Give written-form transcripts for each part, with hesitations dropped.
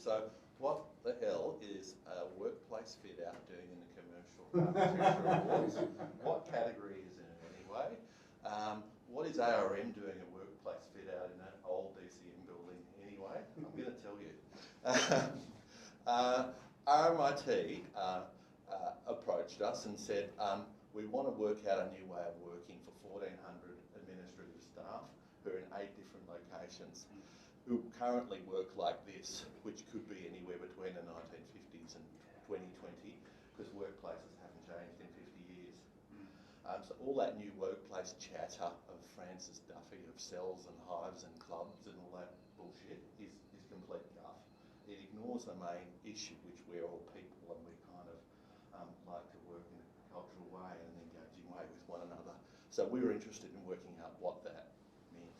So what the hell is a workplace fit out doing in the commercial architecture awards? What category is in it anyway? What is ARM doing a workplace fit out in an old DCM building anyway? I'm going to tell you. RMIT approached us and said, we want to work out a new way of working for 1,400 administrative staff who are in 8 different locations, who currently work like this, which could be anywhere between the 1950s and 2020, because workplaces haven't changed in 50 years. So all that new workplace chatter of Francis Duffy of cells and hives and clubs and all that bullshit is complete guff. It ignores the main issue, which we're all people and we kind of like to work in a cultural way and an engaging way with one another. So we were interested in working out what that meant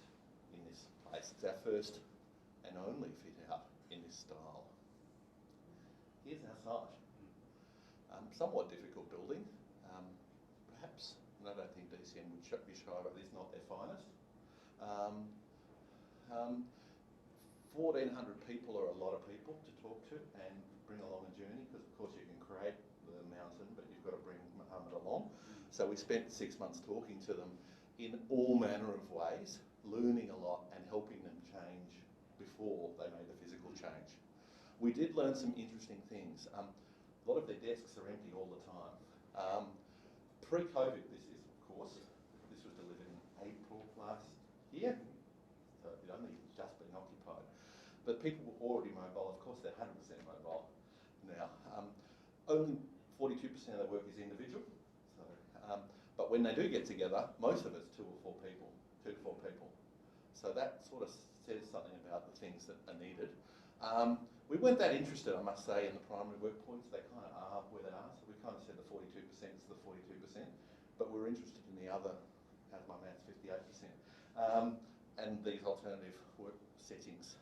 in this place. It's our first and only fit out in this style. Here's our site. Somewhat difficult building. Perhaps, and I don't think DCM would be shy about this, not their finest. 1,400 people are a lot of people to talk to and bring along a journey, because of course you can create the mountain, but you've got to bring Muhammad along. So we spent 6 months talking to them in all manner of ways, learning a lot and helping them change before they made the physical change. We did learn some interesting things. A lot of their desks are empty all the time. Pre-COVID, this was delivered in April last year, so it only just been occupied. But people were already mobile. Of course, they're 100% mobile now. Only 42% of their work is individual. So, but when they do get together, most of it's 2 to 4 people. So that sort of says something about the things that are needed. We weren't that interested, I must say, in the primary work points. They kind of are where they are. So we kind of said the 42% is the 42%, but we're interested in the other, how's my maths, 58%. And these alternative work settings,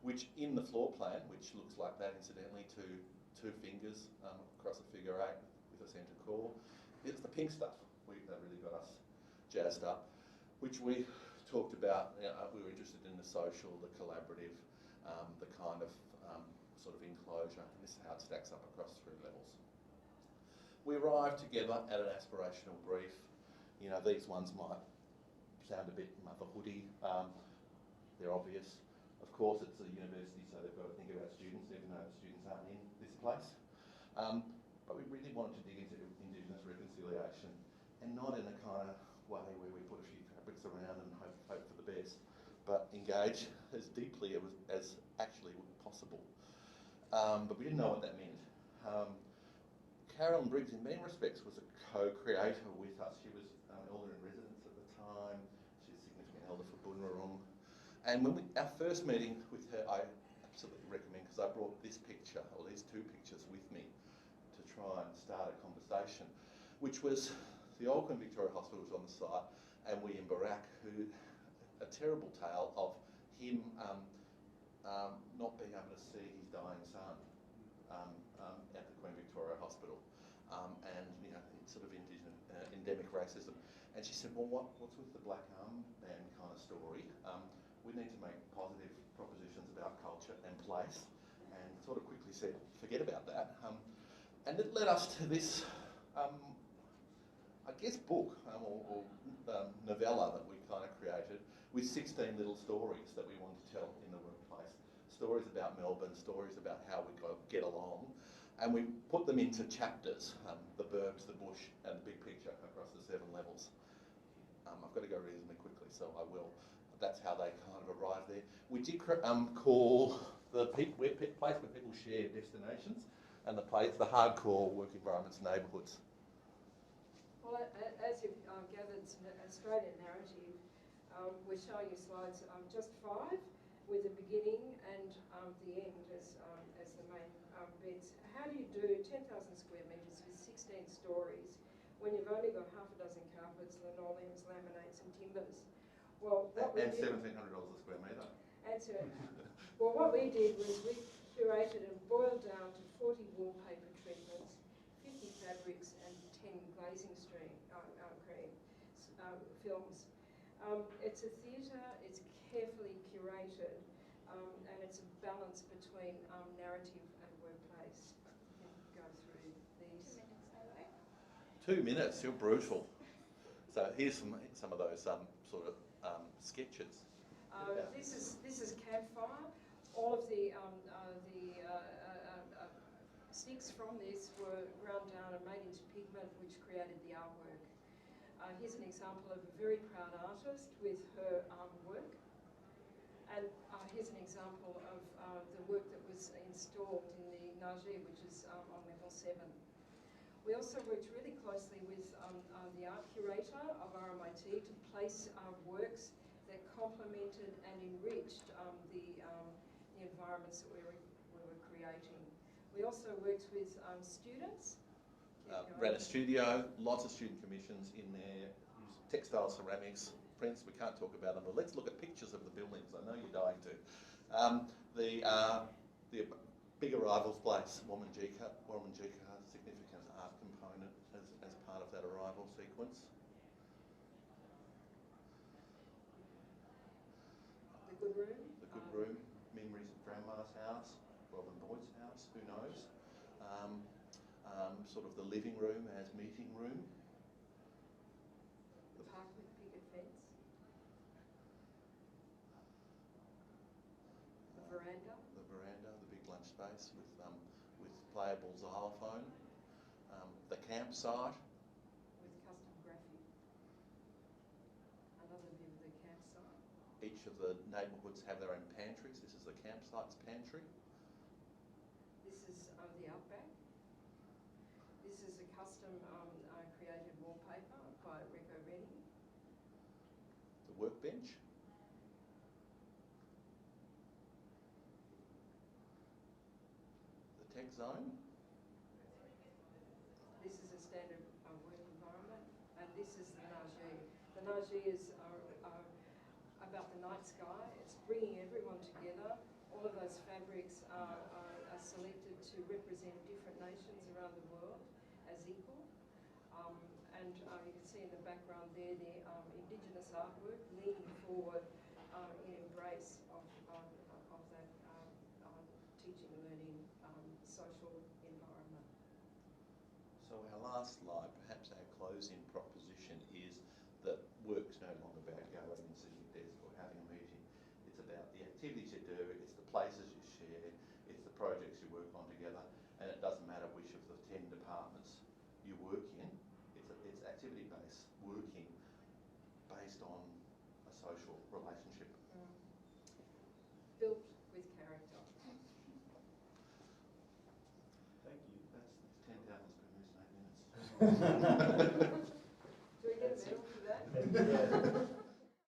which in the floor plan, which looks like that incidentally, two fingers across a figure 8 with a centre core, it's the pink stuff that really got us jazzed up, which we talked about. We were interested in the social, the collaborative, the kind of sort of enclosure, and this is how it stacks up across 3 levels. We arrived together at an aspirational brief. You know, these ones might sound a bit motherhoody. They're obvious. Of course, it's a university, so they've got to think about students, even though the students aren't in this place. But we really wanted to dig into Indigenous reconciliation, and not in a kind of way where we put a few fabrics around and hope for the best, but engage as deeply as actually possible. But we didn't know what that meant. Carolyn Briggs, in many respects, was a co-creator with us. She was elder in residence at the time. She's a significant elder for Boonwurrung. And when our first meeting with her, I absolutely recommend, because I brought this picture, or these 2 pictures with me to try and start a conversation, which was the old Queen Victoria Hospital was on the site, and William Barak, who, a terrible tale of him not being able to see his dying son at the Queen Victoria Hospital, and you know, sort of endemic racism. And she said, well, what's with the black armband kind of story? We need to make positive propositions about culture and place, and sort of quickly said, forget about that. And it led us to this, I guess, book or novella that we kind of created with 16 little stories that we want to tell in the workplace. Stories about Melbourne, stories about how we get along, and we put them into chapters, the burbs, the bush, and the big picture across the 7 levels. I've got to go reasonably quickly, so I will. That's how they kind of arrived there. We did call the place where people share destinations, and the hardcore work environments, neighbourhoods. Well, as you've gathered, Australian narrative, we're showing you slides just 5, with the beginning and the end as the main bits. How do you do 10,000 square metres with 16 stories when you've only got half a dozen carpets, linoleums, laminates and timbers? Well, and $1,700 a square metre. Well, what we did was we curated and boiled down to 40 wallpaper treatments, 50 fabrics and 10 glazing films. It's a theatre, it's carefully curated, and it's a balance between 2 minutes, you're brutal. So here's some of those sort of sketches. This is campfire. All of the sticks from this were ground down and made into pigment, which created the artwork. Here's an example of a very proud artist with her work. And here's an example of the work that was installed in the Nage, which is on level 7. We also worked really closely with the art curator of RMIT to place works that complemented and enriched the environments that we were creating. We also worked with students. Ran a studio, lots of student commissions in there, textile ceramics, prints, we can't talk about them, but let's look at pictures of the buildings. I know you're dying to. The big arrivals place, Wominjeka, significant art component as part of that arrival sequence. The good room. The good room, memories of Grandma's house, Robin Boyd's house, who knows. Sort of the living room as meeting room. The park with picket fence. The veranda. The veranda, the big lunch space with playable xylophone. The campsite. With custom graphic. Another view of the campsite. Each of the neighbourhoods have their own pantries. This is the campsite's pantry. This is the outback. This is a custom created wallpaper by Rico Rennie. The workbench. The tech zone. This is a standard work environment, and this is the Nage. The Nage is about the night sky. It's bringing everyone together. All of those fabrics are selected to represent different nations around the world as equal. And you can see in the background there the Indigenous artwork leaning forward in embrace of that teaching and learning social environment. So our last slide, perhaps our closing proposition, is that work's no longer about going and sitting at a desk or having a meeting. It's about the activities you do, it's the places you share, it's the projects you work on together, and it doesn't matter which of the 10 departments you work in, it's activity-based working based on a social relationship. Built with character. Thank you. That's 10,000 per minute, 8 minutes. Do we get a medal for that?